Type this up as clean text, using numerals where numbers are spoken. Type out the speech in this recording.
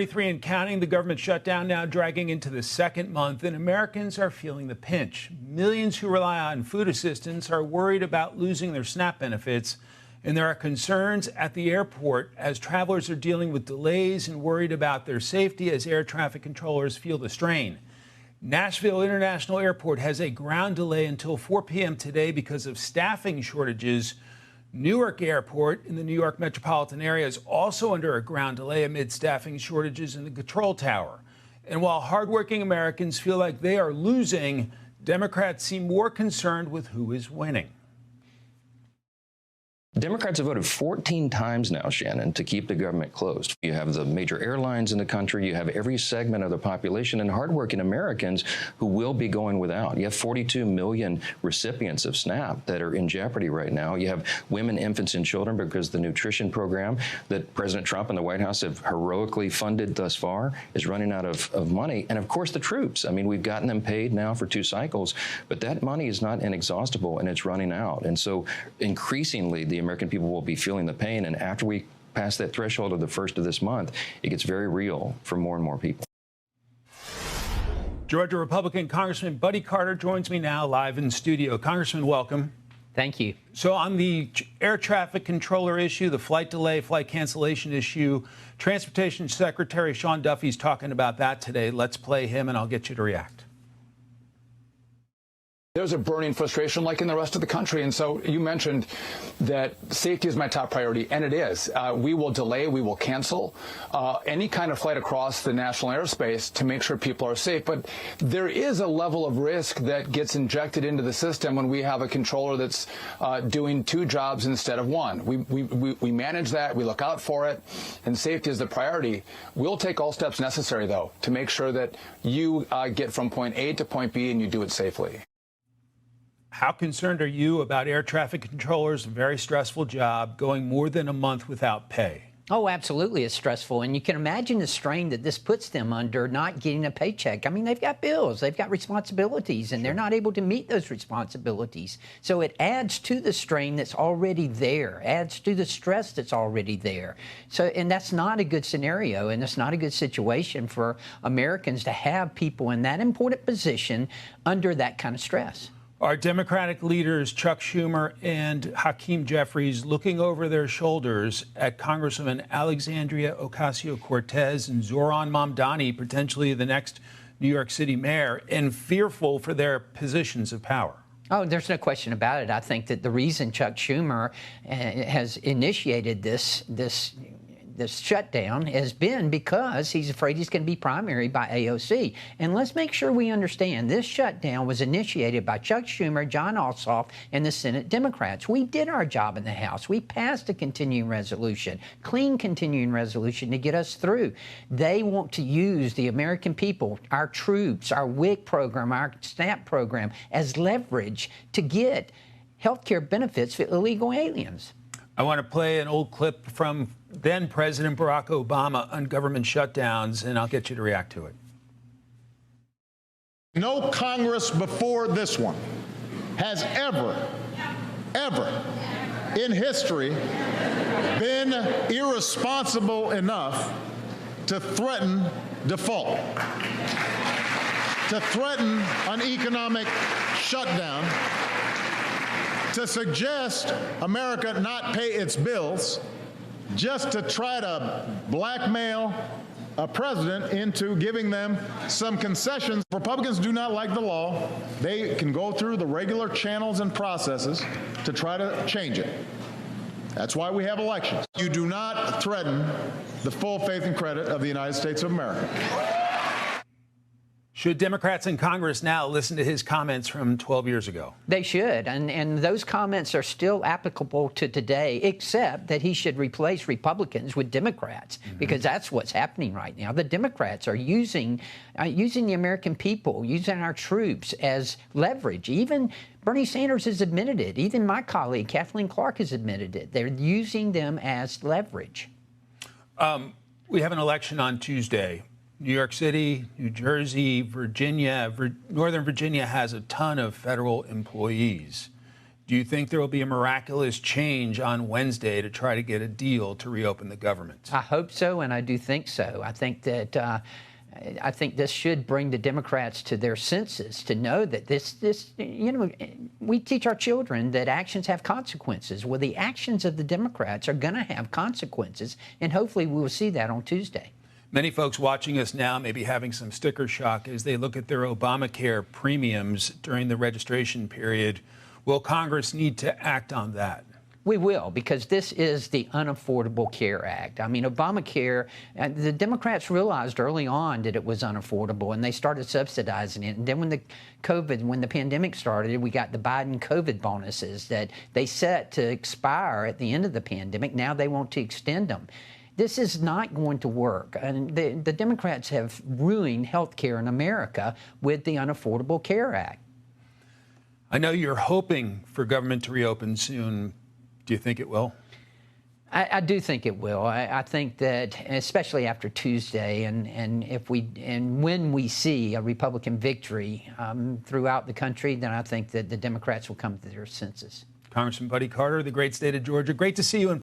33 and counting, the government shutdown now dragging into the second month, and Americans are feeling the pinch. Millions who rely on food assistance are worried about losing their SNAP benefits, and there are concerns at the airport as travelers are dealing with delays and worried about their safety as air traffic controllers feel the strain. Nashville International Airport has a ground delay until 4 p.m. today because of staffing shortages. Newark Airport in the New York metropolitan area is also under a ground delay amid staffing shortages in the control tower. And while hardworking Americans feel like they are losing, Democrats seem more concerned with who is winning. Democrats have voted 14 times now, Shannon, to keep the government closed. You have the major airlines in the country. You have every segment of the population and hardworking Americans who will be going without. You have 42 million recipients of SNAP that are in jeopardy right now. You have women, infants, and children because the nutrition program that President Trump and the White House have heroically funded thus far is running out of money. And of course, the troops. I mean, we've gotten them paid now for 2 cycles, but that money is not inexhaustible and it's running out. And so increasingly, the American people will be feeling the pain. And after we pass that threshold of the first of this month, it gets very real for more and more people. Georgia Republican Congressman Buddy Carter joins me now live in studio. Congressman, welcome. Thank you. So on the air traffic controller issue, the flight delay, flight cancellation issue, Transportation Secretary Sean Duffy's talking about that today. Let's play him and I'll get you to react. There's a burning frustration like in the rest of the country. And so you mentioned that safety is my top priority, and it is. We will delay, we will cancel any kind of flight across the national airspace to make sure people are safe. But there is a level of risk that gets injected into the system when we have a controller that's doing 2 jobs instead of 1. We manage that, we look out for it, and safety is the priority. We'll take all steps necessary, though, to make sure that you get from point A to point B and you do it safely. How concerned are you about air traffic controllers, a very stressful job, going more than a month without pay? Oh, absolutely. It's stressful. And you can imagine the strain that this puts them under not getting a paycheck. I mean, they've got bills, they've got responsibilities, and they're not able to meet those responsibilities. So it adds to the strain that's already there, adds to the stress that's already there. So, and that's not a good scenario, and it's not a good situation for Americans to have people in that important position under that kind of stress. Are Democratic leaders Chuck Schumer and Hakeem Jeffries looking over their shoulders at Congresswoman Alexandria Ocasio-Cortez and Zohran Mamdani, potentially the next New York City mayor, and fearful for their positions of power? Oh, there's no question about it. I think that the reason Chuck Schumer has initiated this shutdown has been because he's afraid he's going to be primaried by AOC. And let's make sure we understand this shutdown was initiated by Chuck Schumer, John Ossoff, and the Senate Democrats. We did our job in the House. We passed a continuing resolution, clean continuing resolution to get us through. They want to use the American people, our troops, our WIC program, our SNAP program as leverage to get health care benefits for illegal aliens. I want to play an old clip from then President Barack Obama on government shutdowns, and I'll get you to react to it. No Congress before this one has ever in history been irresponsible enough to threaten default, to threaten an economic shutdown, to suggest America not pay its bills just to try to blackmail a president into giving them some concessions. Republicans do not like the law. They can go through the regular channels and processes to try to change it. That's why we have elections. You do not threaten the full faith and credit of the United States of America. Should Democrats in Congress now listen to his comments from 12 years ago? They should, and those comments are still applicable to today, except that he should replace Republicans with Democrats, because that's what's happening right now. The Democrats are using the American people, using our troops as leverage. Even Bernie Sanders has admitted it. Even my colleague, Kathleen Clark, has admitted it. They're using them as leverage. We have an election on Tuesday. New York City, New Jersey, Virginia, Northern Virginia has a ton of federal employees. Do you think there will be a miraculous change on Wednesday to try to get a deal to reopen the government? I hope so, and I do think so. I think that I think this should bring the Democrats to their senses to know that we teach our children that actions have consequences. Well, the actions of the Democrats are going to have consequences, and hopefully we will see that on Tuesday. Many folks watching us now may be having some sticker shock as they look at their Obamacare premiums during the registration period. Will Congress need to act on that? We will, because this is the Unaffordable Care Act. I mean, Obamacare, the Democrats realized early on that it was unaffordable, and they started subsidizing it. And then when the pandemic started, we got the Biden COVID bonuses that they set to expire at the end of the pandemic. Now they want to extend them. This is not going to work. And the Democrats have ruined health care in America with the Unaffordable Care Act. I know you're hoping for government to reopen soon. Do you think it will? I do think it will. I think that, especially after Tuesday, and when we see a Republican victory throughout the country, then I think that the Democrats will come to their senses. Congressman Buddy Carter, the great state of Georgia. Great to see you in